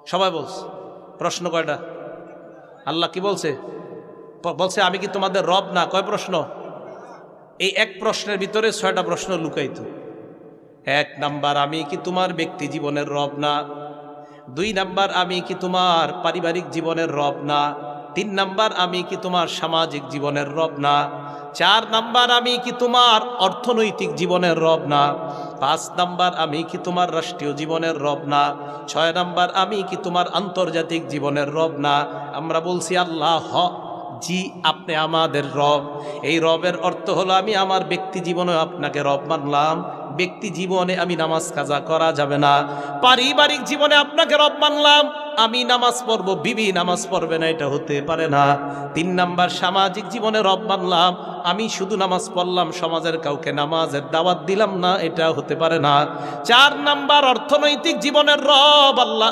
সবাই বলছে। প্রশ্ন কয়টা? আল্লাহ কি বলছে? বলছে আমি কি তোমাদের রব না? কয় প্রশ্ন? এই এক প্রশ্নের ভিতরে 6টা প্রশ্ন লুকায়িত। 1 নাম্বার, আমি কি তোমার ব্যক্তি জীবনের রব না? 2 নাম্বার, আমি কি তোমার পারিবারিক জীবনের রব না? 3 নাম্বার, আমি কি তোমার সামাজিক জীবনের রব না? 4 নাম্বার, আমি কি তোমার অর্থনৈতিক জীবনের রব না? 5 নাম্বার, আমি কি তোমার রাষ্ট্রীয় জীবনের রব না? 6 নাম্বার, আমি কি তোমার আন্তর্জাতিক জীবনের রব না? আমরা বলছি আল্লাহ জি, আপনি আমাদের রব। এই রবের অর্থ হলো আমি আমার ব্যক্তি জীবনে আপনাকে রব মানলাম। ব্যক্তি জীবনে আমি নামাজ কাজা করা যাবে না। পারিবারিক জীবনে আপনাকে রব মানলাম, আমি নামাজ পড়বো, বিবি নামাজ পড়বে না, এটা হতে পারে না। 3 নাম্বার, সামাজিক জীবনে রব মানলাম, আমি শুধু নামাজ পড়লাম, সমাজের কাউকে নামাজের দাওয়াত দিলাম না, এটা হতে পারে না। 4 নাম্বার, অর্থনৈতিক জীবনের রব আল্লাহ